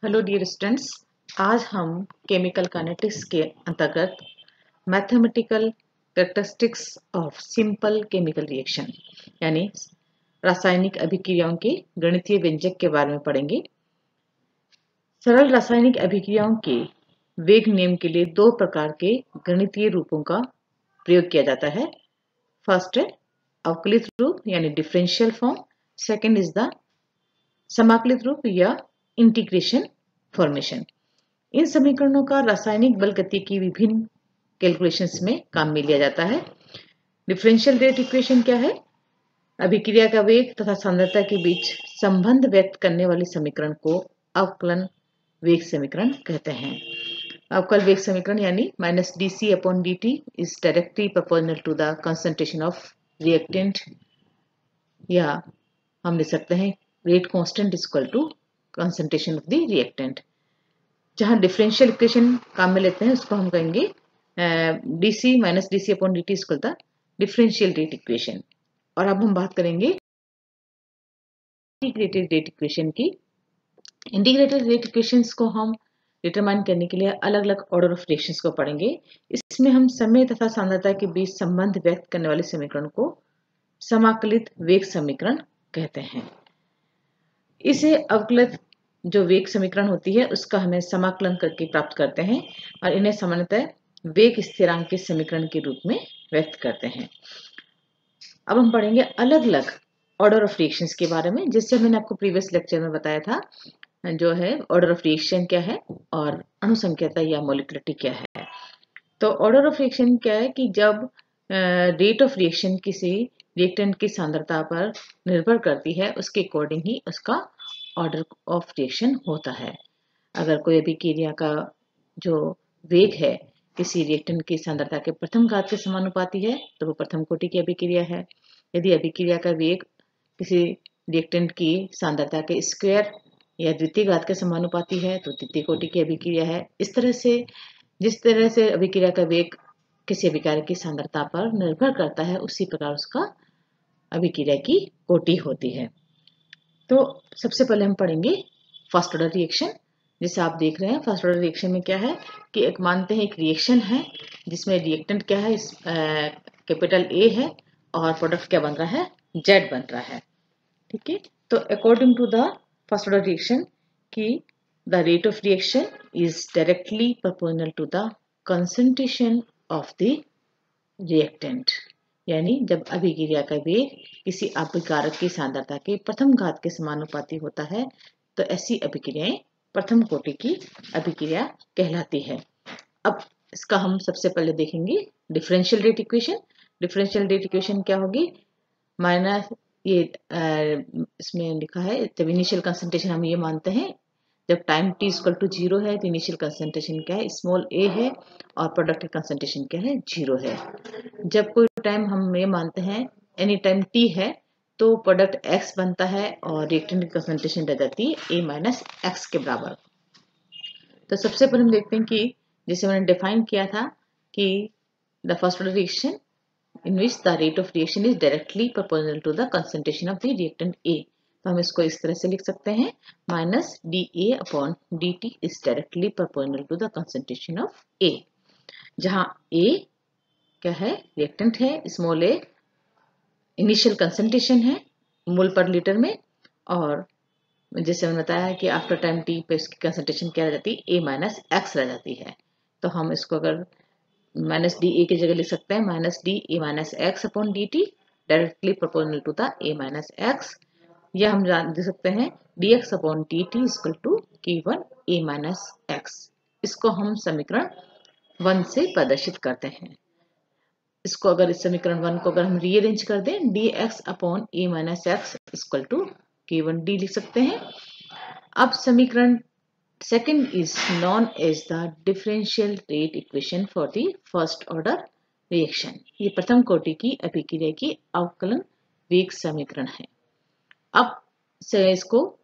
Hello dear students, आज हम chemical kinetics के अंतर्गत mathematical characteristics of simple chemical reaction यानी रासायनिक अभिक्रियाओं के गणितीय व्यंजक के बारे में पढ़ेंगे। सरल रासायनिक अभिक्रियाओं के वेग नियम के लिए दो प्रकार के गणितीय रूपों का प्रयोग किया जाता है। फर्स्ट है अवकलित रूप यानी differential form, second is the समाकलित रूप या इंटीग्रेशन फॉर्मेशन। इन समीकरणों का रासायनिक बल गति की विभिन्न कैलकुलेशंस में काम में लिया जाता है। डिफरेंशियल रेट इक्वेशन क्या है? अभिक्रिया का वेग तथा सांद्रता के बीच संबंध व्यक्त करने वाले समीकरण को अवकलन वेग समीकरण कहते हैं। अवकल वेग समीकरण यानी -dc/dt is directly proportional to the concentration of reactant, या हम लिख सकते हैं rate constant is equal to concentration of the reactant. जहां डिफरेंशियल इक्वेशन काम में लेते हैं उसको हम कहेंगे dc -dc/dt is equal to differential rate equation. और अब हम बात करेंगे इंटीग्रेटेड रेट इक्वेशन की। इंटीग्रेटेड रेट इक्वेशंस को हम डिटरमाइन करने के लिए अलग अलग ऑर्डर ऑफ रिएक्शंस को पढ़ेंगे। इसमें हम समय तथा सांद्रता के बीच संबंध व्यक्त करने वाले समीकरण को समाकलित वेग समीकरण कहते हैं। इसे अवकलित जो वेग समीकरण होती है उसका हमें समाकलन करके प्राप्त करते हैं और इन्हें सामान्यतः वेग स्थिरांक के समीकरण के रूप में व्यक्त करते हैं। अब हम पढ़ेंगे अलग अलग ऑर्डर ऑफ रिएक्शंस के बारे में, जिससे मैंने आपको प्रीवियस लेक्चर में बताया था जो है ऑर्डर ऑफ रिएक्शन क्या है और अणुसंख्यता या मोलिकुलरिटी क्या है। तो ऑर्डर ऑफ रिएक्शन क्या है कि जब रेट ऑफ रिएक्शन किसी रिएक्टेंट की सांद्रता पर निर्भर करती है उसके अकॉर्डिंग ही उसका ऑर्डर ऑफ रिएक्शन होता है। अगर कोई अभिक्रिया का जो वेग है किसी रिएक्टेंट की सांद्रता के प्रथम घात के समानुपाती है तो वो प्रथम कोटि की अभिक्रिया है। यदि अभिक्रिया का वेग किसी रिएक्टेंट की सांद्रता के स्क्वायर या द्वितीय घात के समानुपाती है तो द्वितीय कोटि की अभिक्रिया है। इस तरह से जिस तरह से अभिक्रिया का वेग किसी अभिक्रिया की सांद्रता पर निर्भर करता है उसी प्रकार उसका अभिक्रिया की कोटि होती है। तो सबसे पहले हम पढ़ेंगे फर्स्ट ऑर्डर रिएक्शन। जैसे आप देख रहे हैं फर्स्ट ऑर्डर रिएक्शन में क्या है कि एक मानते हैं एक रिएक्शन है जिसमें रिएक्टेंट क्या है, कैपिटल ए है और प्रोडक्ट क्या बन रहा है, जेड बन रहा है। ठीक है, तो according to the first order reaction की the rate of reaction is directly proportional to the concentration of the reactant. यानी जब अभिक्रिया का वेग किसी अभिकारक की सांद्रता के प्रथम घात के समानुपाती होता है तो ऐसी अभिक्रियाएं प्रथम कोटि की अभिक्रिया कहलाती है। अब इसका हम सबसे पहले देखेंगे differential rate equation. Differential rate equation क्या होगी, माइनस ये इसमें लिखा है जब इनिशियल कंसंट्रेशन हम ये मानते हैं जब टाइम t इक्वल टू 0 है तो इनिशियल कंसंट्रेशन क्या है, स्मॉल a है और प्रोडक्ट कंसंट्रेशन क्या है, 0 है। जब कोई टाइम हम ये मानते हैं एनी टाइम t है तो प्रोडक्ट x बनता है और रिएक्टेंट की कंसंट्रेशन रह जाती है a माइनस एक्स के बराबर। तो सबसे पहले हम देखते हैं कि जैसे मैंने डिफाइन किया था कि the first order reaction in which the rate of reaction is directly proportional to the concentration of the reactant A। तो हम इसको इस तरह से लिख सकते हैं -dA/dt is directly proportional to the concentration of A, जहां A क्या है, रिएक्टेंट है, स्मॉल a इनिशियल कंसंट्रेशन है मोल पर लीटर में, और जैसे मैंने बताया कि आफ्टर टाइम t पे इसकी कंसंट्रेशन क्या रह जाती है, A माइनस एक्स रह जाती है। तो हम इसको अगर -dA की जगह लिख सकते हैं -dA minus x upon dt directly proportional to the A minus x, या हम देख सकते हैं dx upon dt equal to k1 A minus x. इसको हम समीकरण 1 से प्रदर्शित करते हैं। इसको अगर इस समीकरण 1 को अगर हम रीअरेंज कर दें dx upon A minus x equal to k1d लिख सकते हैं। अब समीकरण second is known as the differential rate equation for the first order reaction। ये प्रथम कोटि की अभिक्रिया की अवकलन वेग समीकरण है। अब से इसको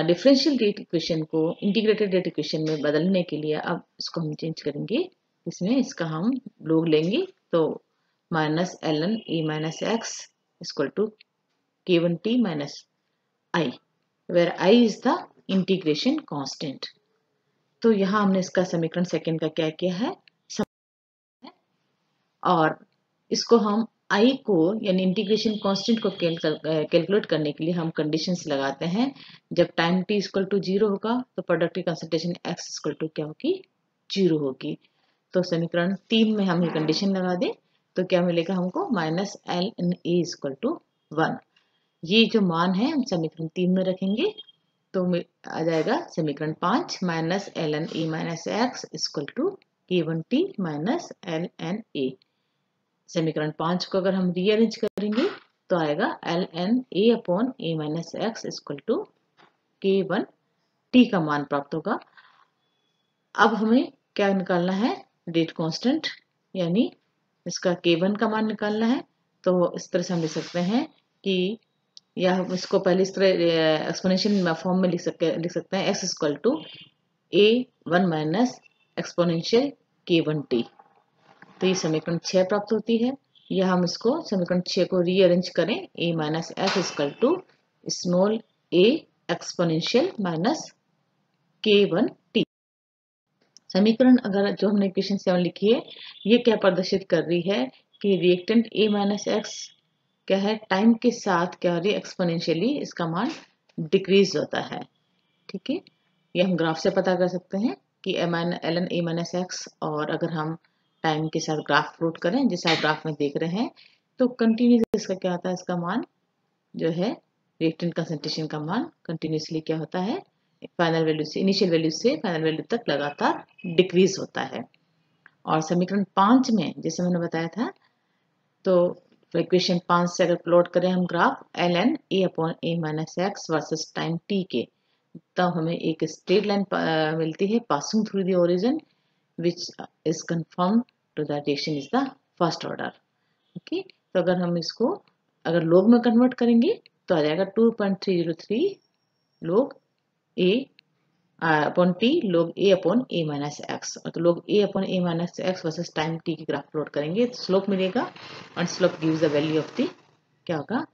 डिफरेंशियल रेट इक्वेशन को इंटीग्रेटेड रेट इक्वेशन में बदलने के लिए अब इसको हम चेंज करेंगे। इसमें इसका हम लोग लेंगे तो -ln A minus x equal to k1t minus I, where I is the integration constant. तो यहाँ हमने इसका समीकरण सेकंड का क्या किया है, और इसको हम आई को यानी इंटीग्रेशन कांस्टेंट को कैलकुलेट करने के लिए हम कंडीशंस लगाते हैं। जब टाइम t इक्वल टू 0 होगा तो प्रोडक्ट की कंसंट्रेशन x इक्वल टू क्या होगी, 0 होगी। तो समीकरण 3 में हम ये कंडीशन लगा दें तो क्या मिलेगा हमको, minus l n a equal to 1। ये जो मान है हम समीकरण 3 में रखेंगे तो आ जाएगा समीकरण 5 minus l n a minus x equal to k1t minus l n a. समीकरण 5 को अगर हम रीअरेंज करेंगे तो आएगा l n a upon a minus x equal to k1t का मान प्राप्त होगा। अब हमें क्या निकालना है, रेट कांस्टेंट, यानी इसका k1 का मान निकालना है। तो इस तरह से हम लिख सकते हैं कि, या हम इसको पहले इस तरह एक्सपोनेंशियल फॉर्म में लिख सकते हैं x equal to a1 minus exponential k1t। तो ये समीकरण 6 प्राप्त होती है। या हम इसको समीकरण 6 को रीअरेंज करें, a minus f equal to small a exponential minus k1t। समीकरण अगर जो हमने इक्वेशन 7 लिखी है ये क्या प्रदर्शित कर रही है कि रिएक्टेंट a माइनस एक्स क्या है, टाइम के साथ क्या हो रही है, एक्सपोनेंशियली इसका मान डिक्रीज होता है। ठीक है, ये हम ग्राफ से पता कर सकते हैं कि l n a minus x, और अगर हम टाइम के साथ ग्राफ प्लॉट करें जैसे आप ग्राफ में देख रहे हैं तो कंटिन्यूस इसका क्या होता है, इसका मान जो है रिएक्टेंट कंसंट्रेशन का मान कंटिन्यूसली क्या होता है, फाइनल वैल्यू से, इनिशियल वैल्यू से फाइनल वैल्यू तक लगातार डिक्रीज होता है। और समीकरण 5 में जैसे मैंने बताया था, तो इक्वेशन 5 से अगर प्लॉट करें हम graph l n a upon a minus x versus time t के, तब हमें एक स्ट्रेट लाइन मिलती है passing through the origin which is confirmed to the reaction is the first order। Okay, तो अगर हम इसको अगर log में कन्वर्ट करेंगे तो आ जाएगा 2.303 log a upon t log a upon a minus x. तो log a upon a minus x versus time t की ग्राफ प्लॉट करेंगे तो स्लोप मिलेगा, और slope gives the value of the क्या होगा,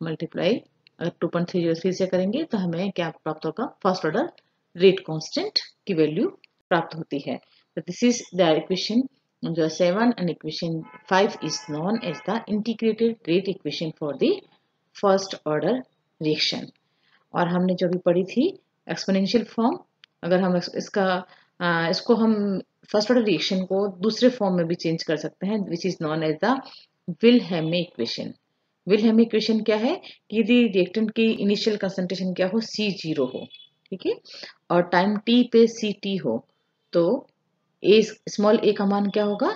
मल्टीप्लाई अगर 2.303 से करेंगे तो हमें क्या प्राप्त होगा, फर्स्ट ऑर्डर रेट कांस्टेंट की वैल्यू प्राप्त होती है। So this is the equation 7, and equation 5 is known as the integrated rate equation for the first order reaction। और हमने जो भी पढ़ी थी एक्सपोनेंशियल फॉर्म, अगर हम इसको हम फर्स्ट ऑर्डर रिएक्शन को दूसरे फॉर्म में भी चेंज कर सकते हैं, which is known as the Wilhelmy equation. Wilhelmy equation क्या है कि यदि रिएक्टेंट की इनिशियल कंसंट्रेशन क्या हो, C0 हो, ठीक है, और टाइम t पे Ct हो, तो ए स्मॉल ए का मान क्या होगा,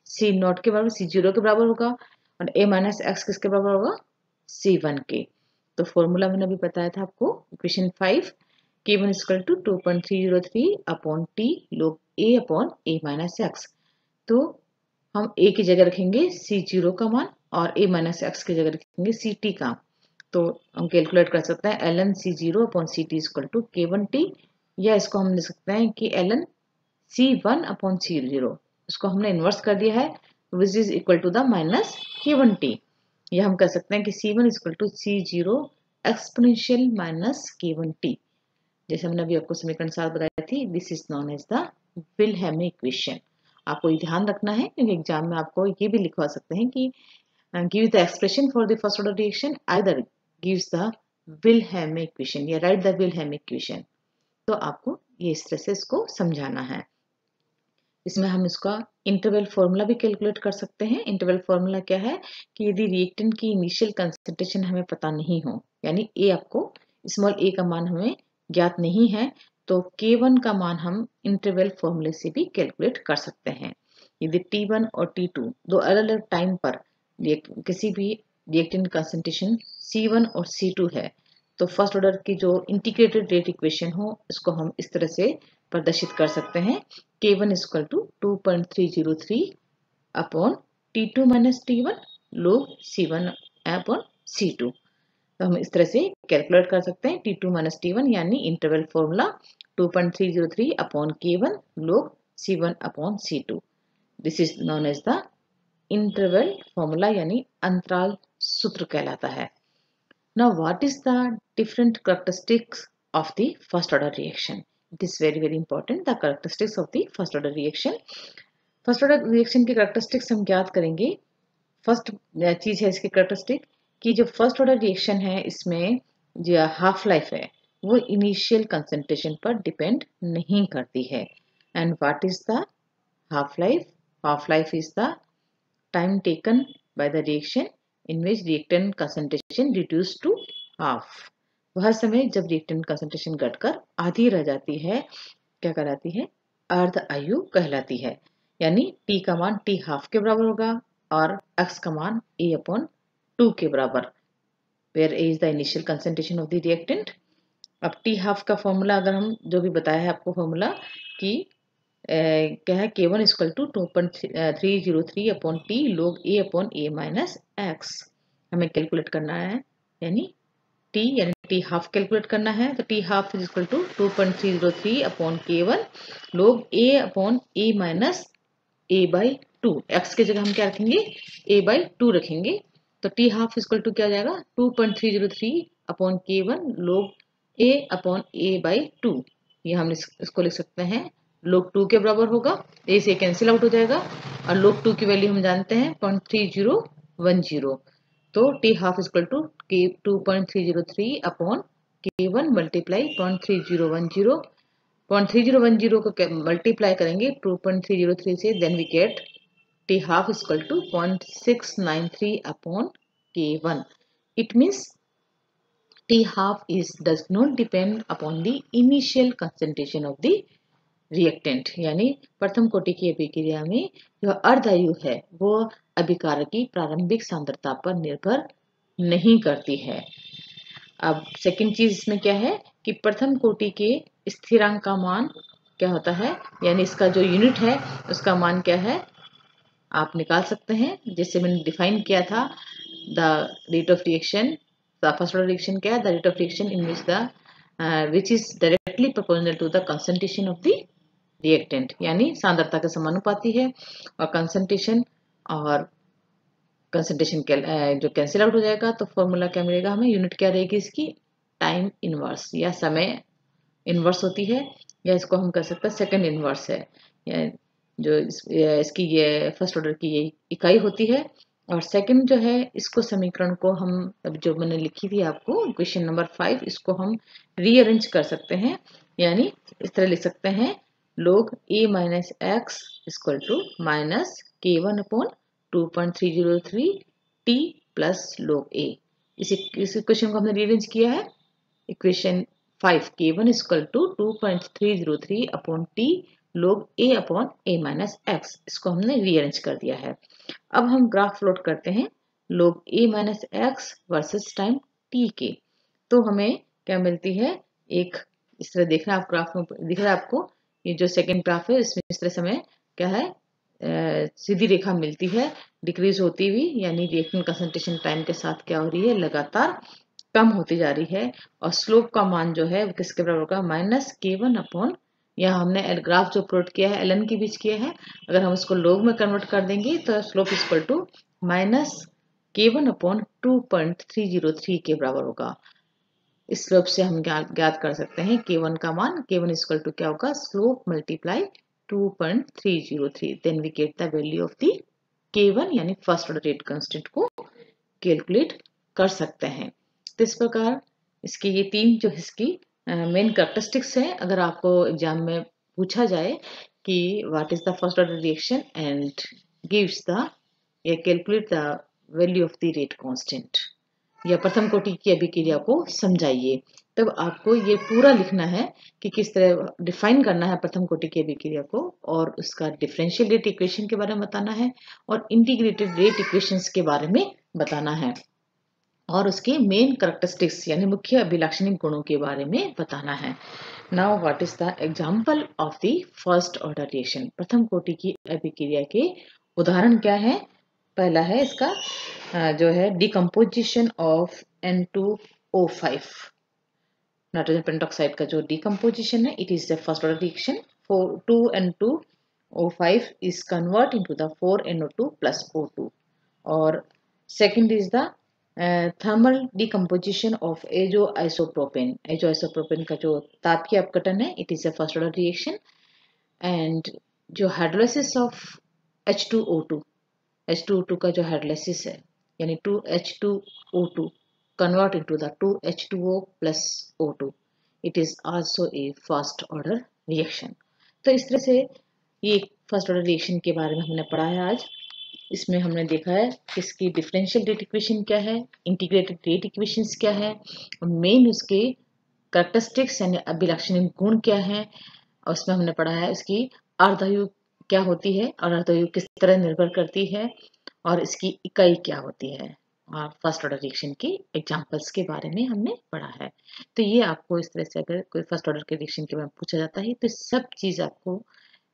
C0 के बराबर, C0 के बराबर होगा, और a माइनस एक्स किसके बराबर होगा, C1 के। तो फॉर्मूला मैंने अभी बताया था आपको, equation 5 k1 equal to 2.303 upon t log a upon a minus x. तो हम a की जगह रखेंगे C0 का मान और a माइनस एक्स की जगह रखेंगे Ct का। तो हम कैलकुलेट कर सकते हैं ln C0 upon Ct equal to k1t, या इसको हम लिख सकते हैं कि ln C1 अपॉन C0, इसको हमने इन्वर्स कर दिया है, which is equal to the minus k1t। या हम कर सकते हैं कि C1 equal to C0 exponential minus k1t, जैसे हमने अभी आपको समीकरण 7 बताई थी। This is known as the Wilhelmy equation. आपको ये ध्यान रखना है क्योंकि एग्जाम में आपको ये भी लिखवा सकते हैं कि give the expression for the first order reaction, either gives the Wilhelmy equation या राइट द विल्हेमी इक्वेशन। तो आपको ये इस तरह से इसको समझाना है। इसमें हम इसका इंटरवल फॉर्मूला भी कैलकुलेट कर सकते हैं। इंटरवल फॉर्मूला क्या है कि यदि रिएक्टेंट की इनिशियल कंसंट्रेशन हमें पता नहीं हो, यानी ए आपको स्मॉल ए का मान हमें ज्ञात नहीं है, तो K1 का मान हम इंटरवल फॉर्मूले से भी कैलकुलेट कर सकते हैं। यदि T1 और T2 दो अलग अलग टाइम पर किसी भी रिएक्टेंट कंसंट्रेशन C1 और C2 है, तो फर्स्ट ऑर्डर की जो इंटीग्रेटेड रेट इक्वेशन हो इसको हम इस तरह से प्रदर्शित कर सकते हैं, K1 equal to 2.303 upon T2 minus T1 log C1 upon C2। तो हम इस तरह से कैलकुलेट कर सकते हैं T2 माइनस T1, यानी interval formula 2.303 upon K1 log C1 upon C2। This is known as the interval formula, यानी अंतराल सूत्र कहलाता है। Now what is the different characteristics of the first order reaction. It is very very important, the characteristics of the first order reaction. First order reaction के characteristics हम ज्ञात करेंगे. First चीज है इसकी कैरेक्टरिस्टिक कि जो फर्स्ट ऑर्डर रिएक्शन है इसमें जो हाफ लाइफ है वो इनिशियल कंसंट्रेशन पर डिपेंड नहीं करती है. And what is the half life? Half life is the time taken by the reaction in which reactant concentration reduce to half. वह समय जब रिएक्टेंट कंसंट्रेशन घटकर आधी रह जाती है क्या कहलाती है? अर्ध आयु कहलाती है. यानी t का मान t हाफ के बराबर होगा और x का मान a अपॉन 2 के बराबर, where a is the initial concentration of the reactant. अब t हाफ का फॉर्मूला अगर हम जो भी बताया है आपको फॉर्मूला कि क्या है, k1 equal to 2.303 upon t log a upon a minus x हमें कैलकुलेट करना है. यानी t हाफ कैलकुलेट करना है तो t half is equal to 2.303 upon k1 log a upon a minus a by 2. x की जगह हम क्या रखेंगे? a बाई 2 रखेंगे. तो t हाफ इक्वल टू क्या हो जाएगा? 2.303 upon k1 log a upon a by 2. ये हम इसको लिख सकते हैं log 2 के बराबर होगा. a से कैंसिल आउट हो जाएगा और log 2 की वैल्यू हम जानते हैं 0.3010. तो t half equal to 2.303 upon k1 multiply 0.3010. 0.3010 को मल्टीप्लाई करेंगे 2.303 से, then we get t half is equal to 0.693 upon k1. It means t half does not depend upon the initial concentration of the reactant. यानी प्रथम कोटि की अभिक्रिया में जो अर्धायु है वो अभिकारक की प्रारंभिक सांद्रता पर निर्भर नहीं करती है. अब सेकंड चीज इसमें क्या है कि प्रथम कोटि के स्थिरांक का मान क्या होता है, यानी इसका जो यूनिट है उसका मान क्या है आप निकाल सकते हैं. जैसे मैंने डिफाइन किया था the rate of reaction, the first order reaction क्या है? The rate of reaction in which is directly proportional to the concentration of the reactant. यानी सांद्रता के समानुपाती है और कंसंट्रेशन और कंसंट्रेशन जो कैंसिल आउट हो जाएगा तो फॉर्मूला क्या मिलेगा हमें? यूनिट क्या रहेगी इसकी? टाइम इनवर्स या समय इनवर्स होती है, या इसको हम कह सकते हैं सेकंड इनवर्स है. जो इसकी ये फर्स्ट ऑर्डर की ये इकाई होती है. और सेकंड जो है इसको समीकरण को हम अब जो मैंने लिखी थी आपको क्वेश्चन नंबर 5 इसको हम रीअरेंज कर सकते हैं. यानी इस तरह लिख सकते हैं log a minus x equal to minus k1 upon 2.303 t plus log a. इसी क्वेश्चन को हमने रीअरेंज किया है. Equation 5 k1 equal to 2.303 upon t log a upon a minus x, इसको हमने रीअरेंज कर दिया है. अब हम ग्राफ प्लॉट करते हैं log a minus x versus time t के. तो हमें क्या मिलती है? एक इस तरह देखना, आप ग्राफ में दिख रहा है आपको ये जो सेकंड ग्राफ है इसमें इस तरह से हमें क्या है सीधी रेखा मिलती है डिक्रीज होती हुई, यानी रिएक्टेंट कंसंट्रेशन टाइम के साथ क्या हो रही है? लगातार कम होती जा रही है. और स्लोप का मान जो है वो किसके बराबर होगा? माइनस k1 अपॉन, यहाँ हमने ग्राफ जो प्लॉट किया है ln के बीच किया है, अगर हम उसको log में कन्वर्ट कर देंगे तो slope equal to minus k1 upon 2.303 के बराबर होगा. इस स्लोप से हम ज्ञात कर सकते हैं k1 का मान. k1 इक्वल टू क्या होगा? Slope multiply 2.303. Then we get the value of the k1 यानी फर्स्ट ऑर्डर रेट कांस्टेंट को कैलकुलेट कर सकते हैं. तो इस प्रकार इसकी ये तीन जो इसकी मेन कैरेक्टरिस्टिक्स हैं. अगर आपको एग्जाम में पूछा जाए कि what is the first order reaction and gives the या calculate the value of the rate constant या प्रथम कोटि की अभिक्रिया को समझाइए, तब आपको ये पूरा लिखना है कि किस तरह डिफाइन करना है प्रथम कोटि की अभिक्रिया को, और उसका डिफरेंशियल रेट इक्वेशन के बारे में बताना है और इंटीग्रेटेड रेट इक्वेशंस के बारे में बताना है और उसके मेन कैरेक्टरिस्टिक्स यानी मुख्य अभिलाक्षणिक गुणों के बारे में बताना है. Now what is the example of the first order reaction? प्रथम कोटि की अभिक्रिया के उदाहरण क्या है? पहला है इसका जो है decomposition of N2O5, nitrogen pentoxide का जो डिकम्पोजिशन है, it is the first order reaction. 2N2O5 is convert into the 4NO2 plus O2. और second is the thermal decomposition of azo isopropene का जो तापीय अपघटन है, it is a first order reaction. And जो हाइड्रोलाइसिस ऑफ H2O2 का जो hydrolysis है, यानी 2H2O2 convert into the 2H2O plus O2, it is also a first order reaction। तो इस तरह से ये फर्स्ट ऑर्डर रिएक्शन के बारे में हमने पढ़ा है आज। इसमें हमने देखा है कि इसकी डिफरेंशियल रेट इक्वेशन क्या है, इंटीग्रेटेड रेट इक्वेशंस क्या है, और मेन उसके कैरेक्टरिस्टिक्स यानी अभिलक्षणिक गुण क्या है, और उसमें हमने पढ़ा है इसकी अर्धायु क्या होती है और अर्धायु किस तरह निर्भर करती है, और इसकी इकाई क्या होती है, और फर्स्ट ऑर्डर रिएक्शन की एग्जांपल्स के बारे में हमने पढ़ा है। तो ये आपको इस तरह से अगर कोई फर्स्ट ऑर्डर के रिएक्शन के बारे में पूछा जाता है तो सब चीज़ आपको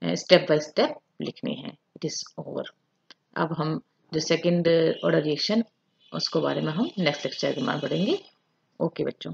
स्टेप बाय स्टेप लिखनी है। It is over. अब हम जो सेकंड ऑर्डर रिएक्शन उसको बारे में हम नेक्स्ट लेक्चर में पढ़ेंगे। ओके बच्चों।